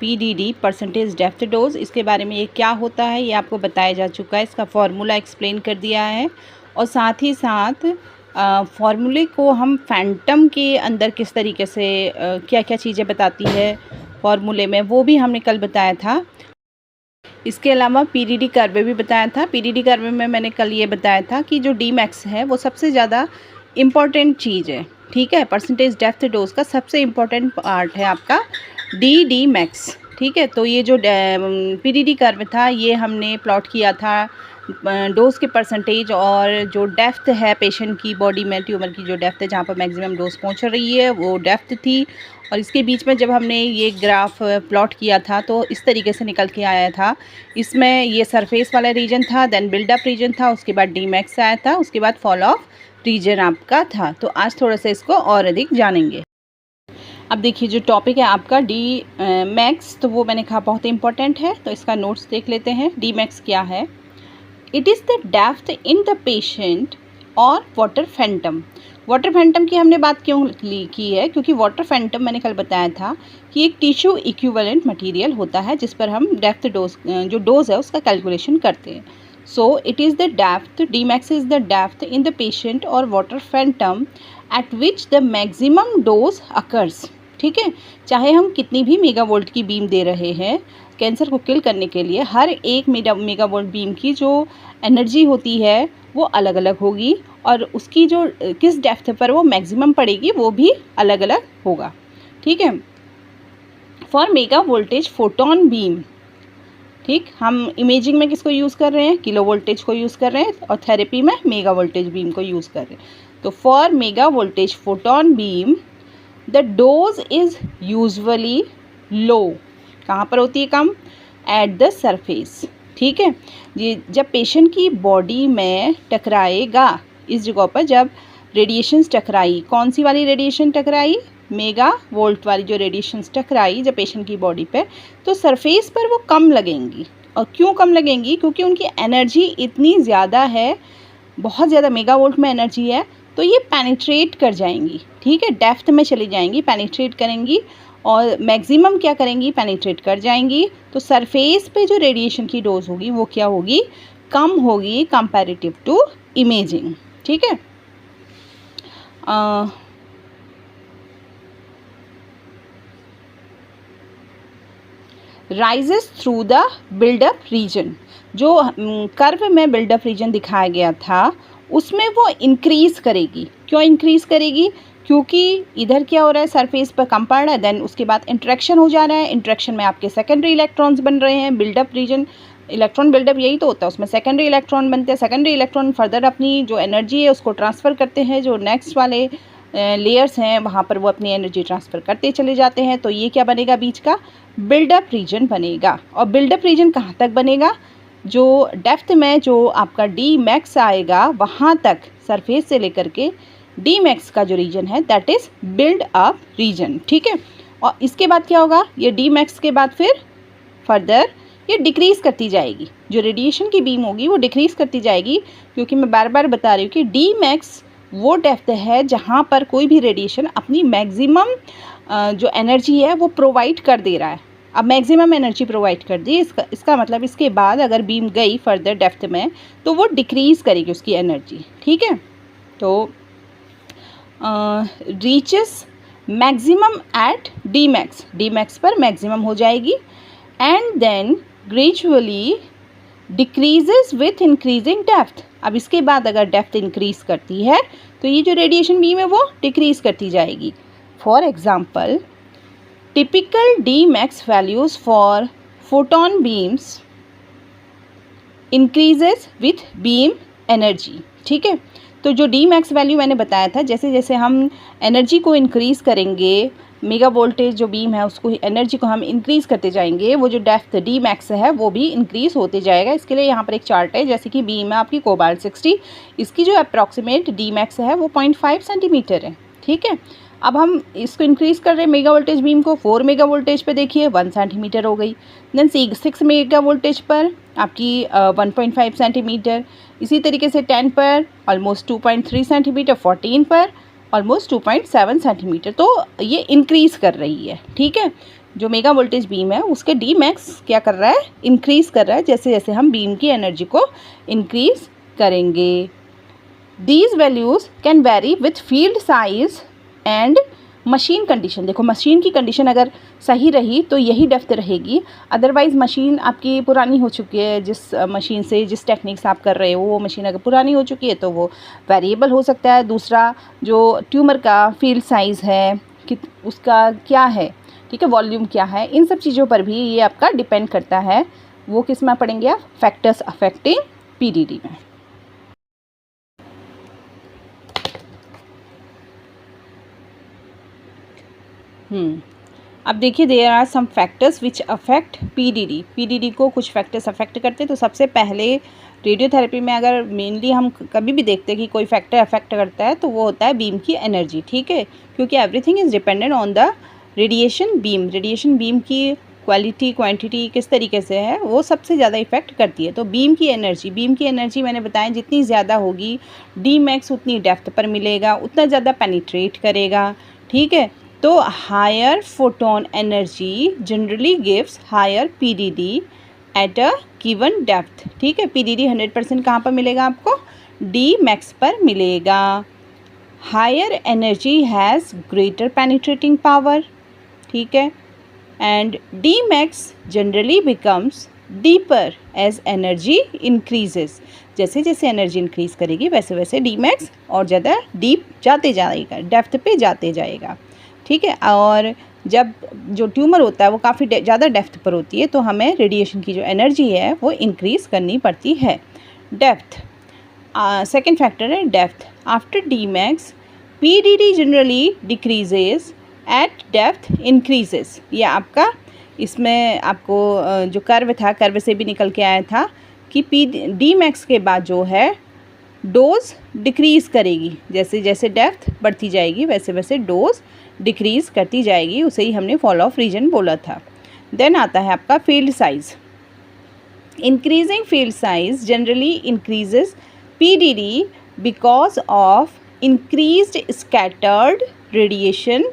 PDD percentage depth dose, इसके बारे में ये क्या होता है ये आपको बताया जा चुका है, इसका फॉर्मूला एक्सप्लेन कर दिया है और साथ ही साथ फॉर्मूले को हम फैंटम के अंदर किस तरीके से क्या क्या चीज़ें बताती है फॉर्मूले में वो भी हमने कल बताया था। इसके अलावा PDD कर्व भी बताया था। PDD कर्व में मैंने कल ये बताया था कि जो Dmax है वो सबसे ज़्यादा इम्पॉर्टेंट चीज़ है, ठीक है। परसेंटेज डेप्थ डोज का सबसे इम्पॉर्टेंट पार्ट है आपका Dmax, ठीक है। तो ये जो PDD कर्व था ये हमने प्लॉट किया था डोज के परसेंटेज और जो डेप्थ है पेशेंट की बॉडी में, ट्यूमर की जो डेप्थ है जहाँ पर मैक्सिमम डोज पहुँच रही है वो डेप्थ थी, और इसके बीच में जब हमने ये ग्राफ प्लॉट किया था तो इस तरीके से निकल के आया था। इसमें ये सरफेस वाला रीजन था, देन बिल्डअप रीजन था, उसके बाद Dmax आया था, उसके बाद फॉल ऑफ रीजन आपका था। तो आज थोड़ा सा इसको और अधिक जानेंगे। अब देखिए जो टॉपिक है आपका Dmax, तो वो मैंने कहा बहुत इंपॉर्टेंट है, तो इसका नोट्स देख लेते हैं। Dmax क्या है? It is the depth in the patient और वाटर फैंटम। वाटर फैंटम की हमने बात क्यों की है? क्योंकि वाटर फैंटम मैंने कल बताया था कि एक टिश्यू इक्विवेलेंट मटेरियल होता है जिस पर हम डेप्थ डोज जो डोज है उसका कैलकुलेशन करते हैं। So it is the depth, Dmax is the depth in the patient और water phantom at which the maximum dose occurs, ठीक है। चाहे हम कितनी भी मेगावोल्ट की बीम दे रहे हैं कैंसर को किल करने के लिए, हर एक मेगावोल्ट बीम की जो एनर्जी होती है वो अलग अलग होगी और उसकी जो किस डेप्थ पर वो मैक्सिमम पड़ेगी वो भी अलग अलग होगा, ठीक है। For mega voltage photon beam, ठीक, हम इमेजिंग में किसको यूज़ कर रहे हैं? किलो वोल्टेज को यूज़ कर रहे हैं, और थेरेपी में मेगा वोल्टेज बीम को यूज़ कर रहे हैं। तो for mega voltage photon beam the dose is usually low. कहाँ पर होती है कम? एट द सरफेस, ठीक है। ये जब पेशेंट की बॉडी में टकराएगा, इस जगह पर जब रेडिएशंस टकराई, कौन सी वाली रेडिएशन टकराई? मेगा वोल्ट वाली जो रेडिएशंस टकराई जब पेशेंट की बॉडी पे, तो सरफेस पर वो कम लगेंगी। और क्यों कम लगेंगी? क्योंकि उनकी एनर्जी इतनी ज़्यादा है, बहुत ज़्यादा मेगा वोल्ट में एनर्जी है, तो ये पेनिट्रेट कर जाएंगी, ठीक है, डेप्थ में चली जाएंगी, पेनिट्रेट करेंगी और मैक्सिमम क्या करेंगी? पेनिट्रेट कर जाएंगी। तो सरफेस पे जो रेडिएशन की डोज होगी वो क्या होगी? कम होगी कंपैरेटिव टू इमेजिंग, ठीक है। Rises through the buildup region, जो कर्व में बिल्डअप रीजन दिखाया गया था उसमें वो इंक्रीज़ करेगी। क्यों इंक्रीज़ करेगी? क्योंकि इधर क्या हो रहा है? सरफेस पर कम पड़ रहा है, देन उसके बाद इंट्रैक्शन हो जा रहा है, इंट्रैक्शन में आपके सेकेंडरी इलेक्ट्रॉन्स बन रहे हैं। बिल्डअप रीजन, इलेक्ट्रॉन बिल्डअप यही तो होता है, उसमें सेकेंडरी इलेक्ट्रॉन बनते हैं। सेकेंडरी इलेक्ट्रॉन फर्दर अपनी जो एनर्जी है उसको ट्रांसफ़र करते हैं, जो नेक्स्ट वाले लेयर्स हैं वहाँ पर वो अपनी एनर्जी ट्रांसफ़र करते चले जाते हैं। तो ये क्या बनेगा? बीच का बिल्डअप रीजन बनेगा। और बिल्डअप रीजन कहाँ तक बनेगा? जो डेप्थ में जो आपका Dmax आएगा वहाँ तक, सरफेस से लेकर के Dmax का जो रीजन है that is build up region, ठीक है। और इसके बाद क्या होगा? ये Dmax के बाद फिर फर्दर ये डिक्रीज़ करती जाएगी, जो रेडिएशन की बीम होगी वो डिक्रीज़ करती जाएगी, क्योंकि मैं बार बार बता रही हूँ कि Dmax वो डेप्थ है जहाँ पर कोई भी रेडिएशन अपनी मैक्सिमम जो एनर्जी है वो प्रोवाइड कर दे रहा है। अब मैक्सिमम एनर्जी प्रोवाइड कर दी, इसका मतलब इसके बाद अगर बीम गई फर्दर डेप्थ में तो वो डिक्रीज़ करेगी उसकी एनर्जी, ठीक है। तो रीचेस मैक्सिमम एट Dmax पर मैक्सिमम हो जाएगी, and then gradually decreases with increasing depth. अब इसके बाद अगर डेप्थ इंक्रीज़ करती है तो ये जो रेडिएशन बीम है वो डिक्रीज़ करती जाएगी। For example typical Dmax values for photon beams increases with beam energy, ठीक है। तो जो Dmax वैल्यू मैंने बताया था, जैसे जैसे हम एनर्जी को इंक्रीज़ करेंगे, मेगा वोल्टेज जो बीम है उसको एनर्जी को हम इंक्रीज़ करते जाएंगे, वो जो डेप्थ Dmax है वो भी इंक्रीज़ होते जाएगा। इसके लिए यहाँ पर एक चार्ट है, जैसे कि बीम है आपकी कोबाल्ट 60, इसकी जो अप्रॉक्सीमेट Dmax है वो 0.5 सेंटीमीटर है, ठीक है। अब हम इसको इंक्रीज़ कर रहे हैं मेगा वोल्टेज बीम को, 4 मेगा वोल्टेज पे देखिए 1 सेंटीमीटर हो गई, देन 6 मेगा वोल्टेज पर आपकी 1.5 सेंटीमीटर, इसी तरीके से 10 पर ऑलमोस्ट 2.3 सेंटीमीटर, 14 पर ऑलमोस्ट 2.7 सेंटीमीटर। तो ये इंक्रीज़ कर रही है, ठीक है। जो मेगा वोल्टेज बीम है उसके डी मैक्स क्या कर रहा है, इंक्रीज़ कर रहा है जैसे जैसे हम बीम की एनर्जी को इंक्रीज़ करेंगे। These values can very with field size and machine condition. देखो मशीन की कंडीशन अगर सही रही तो यही डेप्थ रहेगी, अदरवाइज़ मशीन आपकी पुरानी हो चुकी है, जिस मशीन से जिस टेक्निक से आप कर रहे हो वो मशीन अगर पुरानी हो चुकी है तो वो वेरिएबल हो सकता है। दूसरा जो ट्यूमर का फील्ड साइज़ है कि उसका क्या है, ठीक है, वॉल्यूम क्या है, इन सब चीज़ों पर भी ये आपका डिपेंड करता है। वो किस में पढ़ेंगे आप, फैक्टर्स अफेक्टिंग पीडीडी में। अब देखिए there are some factors which affect PDD. PDD को कुछ फैक्टर्स अफेक्ट करते हैं। तो सबसे पहले रेडियोथेरेपी में अगर मेनली हम कभी भी देखते हैं कि कोई फैक्टर अफेक्ट करता है तो वो होता है बीम की एनर्जी, ठीक है, क्योंकि everything is dependent on the radiation beam. Radiation beam की क्वालिटी क्वांटिटी किस तरीके से है वो सबसे ज़्यादा इफेक्ट करती है। तो बीम की एनर्जी मैंने बताया जितनी ज़्यादा होगी डी मैक्स उतनी डेप्थ पर मिलेगा, उतना ज़्यादा पेनिट्रेट करेगा, ठीक है। तो higher photon energy generally gives higher PDD at a given depth, ठीक है। पीडीडी 100% कहाँ पर मिलेगा आपको, डी मैक्स पर मिलेगा। Higher energy has greater penetrating power, ठीक है, and D max generally becomes deeper as energy increases. जैसे जैसे एनर्जी इंक्रीज करेगी वैसे वैसे डी मैक्स और ज़्यादा डीप जाते जाएगा, डेप्थ पे जाते जाएगा, ठीक है। और जब जो ट्यूमर होता है वो काफ़ी ज़्यादा डेप्थ पर होती है तो हमें रेडिएशन की जो एनर्जी है वो इंक्रीज़ करनी पड़ती है। डेप्थ सेकेंड फैक्टर है depth. After D max PDD generally decreases eight depth increases. ये आपका इसमें आपको जो कर्व था, कर्व से भी निकल के आया था कि डी मैक्स के बाद जो है डोज डिक्रीज़ करेगी, जैसे जैसे डेप्थ बढ़ती जाएगी वैसे वैसे डोज डिक्रीज़ करती जाएगी, उसे ही हमने फॉल ऑफ रीजन बोला था। देन आता है आपका field size. Increasing field size generally increases PDD because of increased scattered radiation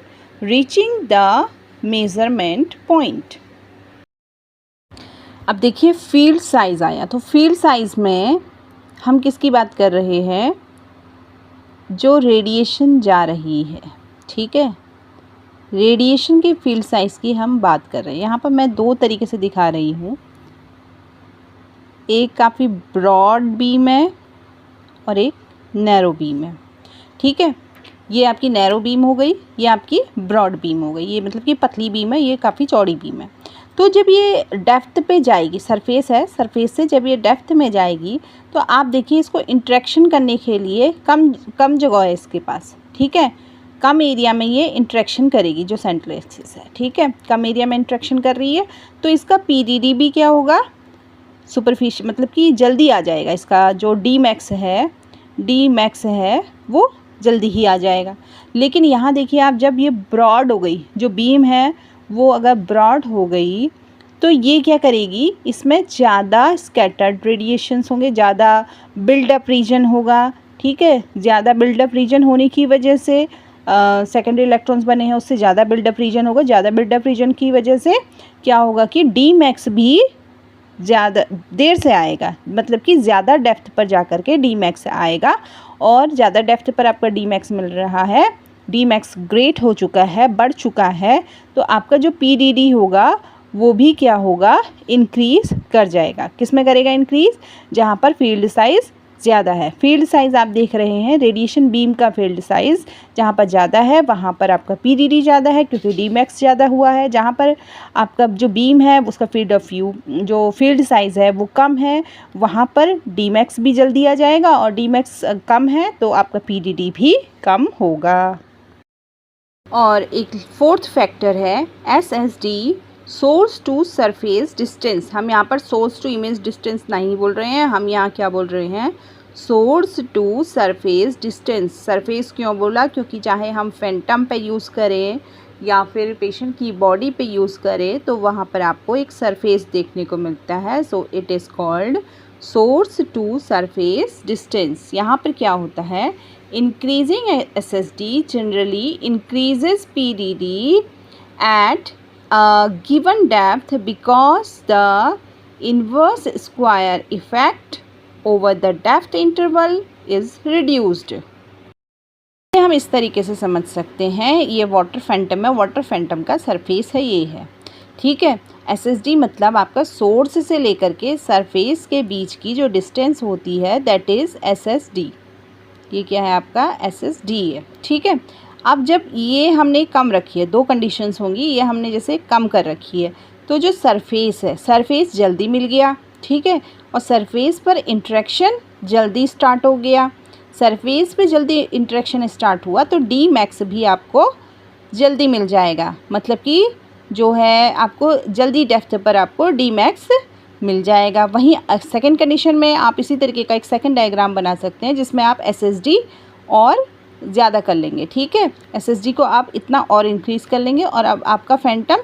reaching the measurement point. अब देखिए फील्ड साइज आया, तो फील्ड साइज में हम किसकी बात कर रहे हैं, जो रेडिएशन जा रही है, ठीक है, रेडिएशन के फील्ड साइज की हम बात कर रहे हैं। यहाँ पर मैं दो तरीके से दिखा रही हूँ, एक काफ़ी ब्रॉड बीम है और एक नैरो बीम है, ठीक है। ये आपकी नैरो बीम हो गई, ये आपकी ब्रॉड बीम हो गई, ये मतलब कि पतली बीम है, ये काफ़ी चौड़ी बीम है। तो जब ये डेप्थ पे जाएगी, सरफेस है, सरफेस से जब ये डेप्थ में जाएगी तो आप देखिए इसको इंटरेक्शन करने के लिए कम जगह है इसके पास, ठीक है, कम एरिया में ये इंटरेक्शन करेगी जो सेंट्रल एक्सिस है, ठीक है, कम एरिया में इंटरेक्शन कर रही है तो इसका पीडीडी भी क्या होगा, सुपरफिशियल, मतलब कि जल्दी आ जाएगा। इसका जो डी मैक्स है वो जल्दी ही आ जाएगा। लेकिन यहाँ देखिए आप, जब ये ब्रॉड हो गई, जो बीम है वो अगर ब्रॉड हो गई तो ये क्या करेगी, इसमें ज़्यादा स्कैटर्ड रेडिएशंस होंगे, ज़्यादा बिल्डअप रीजन होगा, ठीक है। ज़्यादा बिल्डअप रीजन होने की वजह से सेकेंडरी इलेक्ट्रॉन्स बने हैं, उससे ज़्यादा बिल्डअप रीजन होगा। ज़्यादा बिल्डअप रीजन की वजह से क्या होगा कि डी मैक्स भी ज़्यादा देर से आएगा, मतलब कि ज़्यादा डेप्थ पर जा कर के डी मैक्स आएगा। और ज़्यादा डेप्थ पर आपका डी मैक्स मिल रहा है, डी मैक्स ग्रेट हो चुका है, बढ़ चुका है, तो आपका जो पीडीडी होगा वो भी क्या होगा, इंक्रीज़ कर जाएगा। किस में करेगा इंक्रीज़, जहाँ पर फील्ड साइज़ ज़्यादा है। फील्ड साइज़ आप देख रहे हैं, रेडिएशन बीम का फील्ड साइज़ जहाँ पर ज़्यादा है वहाँ पर आपका पीडीडी ज़्यादा है, क्योंकि डी मैक्स ज़्यादा हुआ है। जहाँ पर आपका जो बीम है उसका फील्ड ऑफ व्यू जो फील्ड साइज़ है वो कम है, वहाँ पर डी मैक्स भी जल्दी आ जाएगा, और डी मैक्स कम है तो आपका पीडीडी भी कम होगा। और एक फोर्थ फैक्टर है SSD, source to surface distance. हम यहाँ पर सोर्स टू इमेज डिस्टेंस नहीं बोल रहे हैं, हम यहाँ क्या बोल रहे हैं, source to surface distance. Surface क्यों बोला, क्योंकि चाहे हम फैंटम पे यूज़ करें या फिर पेशेंट की बॉडी पे यूज़ करें तो वहाँ पर आपको एक सरफेस देखने को मिलता है। So it is called source to surface distance. यहाँ पर क्या होता है, increasing SSD generally increases PDD at a given depth because the inverse square effect over the depth interval is reduced. हम इस तरीके से समझ सकते हैं, ये वाटर फैंटम है, वाटर फैंटम का सरफेस है, ये है, ठीक है। SSD मतलब आपका सोर्स से लेकर के सरफेस के बीच की जो डिस्टेंस होती है दैट इज़ SSD। ये क्या है आपका SSD है, ठीक है। अब जब ये हमने कम रखी है, दो कंडीशंस होंगी, ये हमने जैसे कम कर रखी है, तो जो सरफेस है, सरफेस जल्दी मिल गया, ठीक है, और सरफेस पर इंटरेक्शन जल्दी स्टार्ट हो गया। सरफेस पे जल्दी इंटरेक्शन स्टार्ट हुआ तो डी मैक्स भी आपको जल्दी मिल जाएगा, मतलब कि जो है आपको जल्दी डेप्थ पर आपको डी मैक्स मिल जाएगा। वहीं सेकंड कंडीशन में आप इसी तरीके का एक सेकंड डायग्राम बना सकते हैं जिसमें आप SSD और ज़्यादा कर लेंगे, ठीक है। SSD को आप इतना और इंक्रीज़ कर लेंगे और अब आपका फैंटम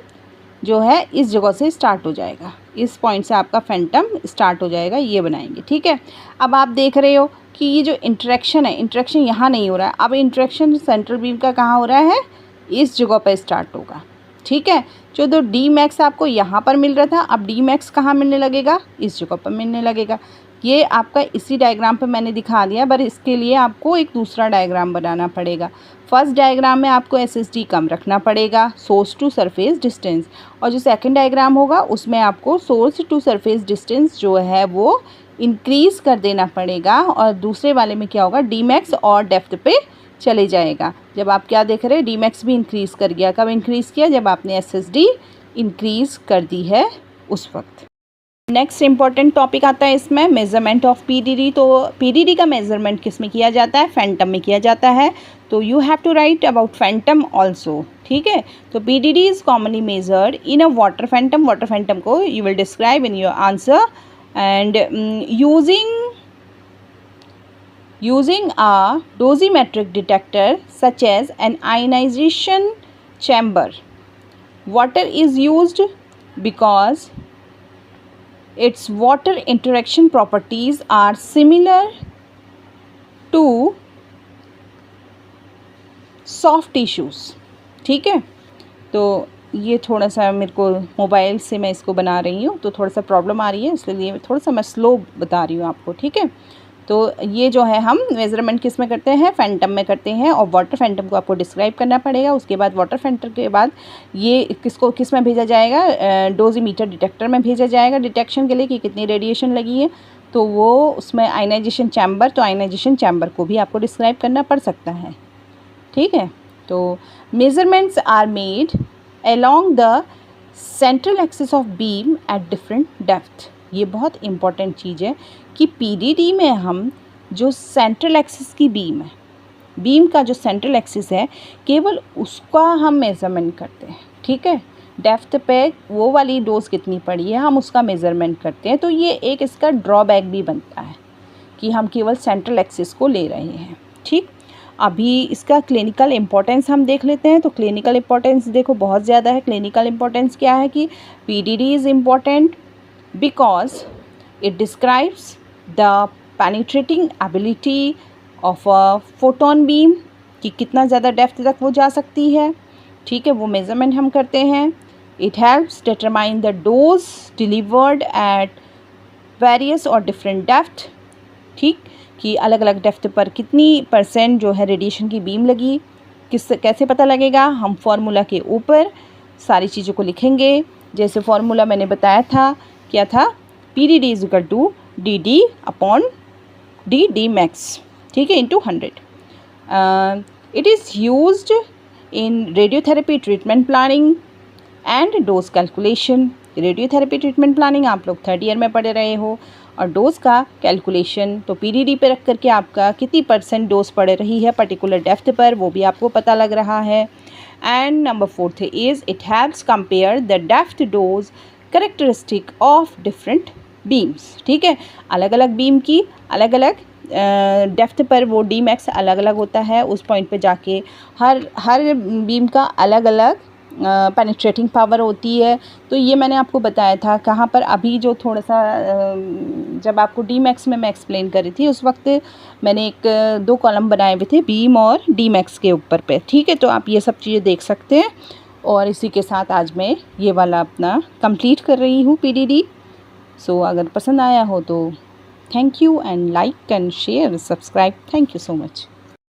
जो है इस जगह से स्टार्ट हो जाएगा, इस पॉइंट से आपका फैंटम स्टार्ट हो जाएगा, ये बनाएंगे, ठीक है। अब आप देख रहे हो कि ये जो इंटरेक्शन है, इंटरेक्शन यहाँ नहीं हो रहा है, अब इंटरेक्शन सेंट्रल बीम का कहाँ हो रहा है, इस जगह पर स्टार्ट होगा, ठीक है। जो डी मैक्स आपको यहाँ पर मिल रहा था, अब डी मैक्स कहाँ मिलने लगेगा, इस जगह पर मिलने लगेगा। ये आपका इसी डायग्राम पे मैंने दिखा दिया, पर इसके लिए आपको एक दूसरा डायग्राम बनाना पड़ेगा। फर्स्ट डायग्राम में आपको SSD कम रखना पड़ेगा, सोर्स टू सरफेस डिस्टेंस, और जो सेकंड डायग्राम होगा उसमें आपको सोर्स टू सरफेस डिस्टेंस जो है वो इंक्रीज़ कर देना पड़ेगा, और दूसरे वाले में क्या होगा, डी मैक्स और डेप्थ पे चले जाएगा। जब आप क्या देख रहे हैं, डी मैक्स भी इंक्रीज़ कर गया, कब इंक्रीज़ किया, जब आपने SSD इंक्रीज़ कर दी है उस वक्त। नेक्स्ट इम्पॉर्टेंट टॉपिक आता है इसमें, मेजरमेंट ऑफ PDD। तो PDD का मेजरमेंट किस में किया जाता है, फैंटम में किया जाता है, तो you have to write about phantom also, ठीक है। तो PDD is commonly measured in a water phantom, water phantom को you will describe in your answer, and using a dosimetric detector such as an ionization chamber. Water is used because its water interaction properties are similar to soft tissues, ठीक है। तो ये थोड़ा सा मेरे को mobile से मैं इसको बना रही हूँ तो थोड़ा सा प्रॉब्लम आ रही है, इसलिए थोड़ा सा मैं स्लो बता रही हूँ आपको, ठीक है। तो ये जो है हम मेज़रमेंट किस में करते हैं, फैंटम में करते हैं, और वाटर फैंटम को आपको डिस्क्राइब करना पड़ेगा। उसके बाद वाटर फैंटम के बाद ये किस में भेजा जाएगा, डोजीमीटर डिटेक्टर में भेजा जाएगा डिटेक्शन के लिए कि कितनी रेडिएशन लगी है, तो वो उसमें आयनाइजेशन चैम्बर, तो आयनाइजेशन चैम्बर को भी आपको डिस्क्राइब करना पड़ सकता है, ठीक है। तो measurements are made along the central axis of beam at different depth। ये बहुत इम्पॉर्टेंट चीज़ है कि PDD में हम जो सेंट्रल एक्सिस की बीम है, बीम का जो सेंट्रल एक्सिस है, केवल उसका हम मेज़रमेंट करते हैं, ठीक है। डेप्थ पे वो वाली डोज कितनी पड़ी है हम उसका मेज़रमेंट करते हैं, तो ये एक इसका ड्रॉबैक भी बनता है कि हम केवल सेंट्रल एक्सिस को ले रहे हैं, ठीक। अभी इसका क्लिनिकल इम्पोर्टेंस हम देख लेते हैं। तो क्लिनिकल इम्पोर्टेंस देखो बहुत ज़्यादा है। क्लिनिकल इम्पोर्टेंस क्या है कि PDD is important because it describes the penetrating ability of a photon beam, कि कितना ज़्यादा डेप्थ तक वो जा सकती है, ठीक है, वो मेज़रमेंट हम करते हैं। It helps determine the dose delivered at various और डिफरेंट डेप्थ, ठीक, कि अलग अलग डेप्थ पर कितनी % जो है रेडिएशन की बीम लगी, कैसे पता लगेगा, हम फार्मूला के ऊपर सारी चीज़ों को लिखेंगे। जैसे फार्मूला मैंने बताया था, क्या था, PDD is equal to DD upon DD max, ठीक है, into 100। It is used in radiotherapy treatment planning and dose calculation. Radiotherapy treatment planning आप लोग 3rd ईयर में पढ़ रहे हो, और डोज़ का कैलकुलेशन तो PDD पे रख करके आपका कितनी % डोज पड़ रही है पर्टिकुलर डेप्थ पर, वो भी आपको पता लग रहा है। And number 4th is it haves compare the depth dose characteristic of different beams, ठीक है, अलग अलग बीम की अलग अलग डेप्थ पर वो डी मैक्स अलग अलग होता है। उस पॉइंट पे जाके हर बीम का अलग अलग पेनिट्रेटिंग पावर होती है। तो ये मैंने आपको बताया था कहाँ पर, अभी जो थोड़ा सा जब आपको डी मैक्स में मैं एक्सप्लेन कर रही थी उस वक्त मैंने 2 कॉलम बनाए हुए थे बीम और डी मैक्स के ऊपर पे, ठीक है। तो आप ये सब चीज़ें देख सकते हैं और इसी के साथ आज मैं ये वाला अपना कंप्लीट कर रही हूँ PDD। सो अगर पसंद आया हो तो thank you and like and share subscribe. Thank you so much.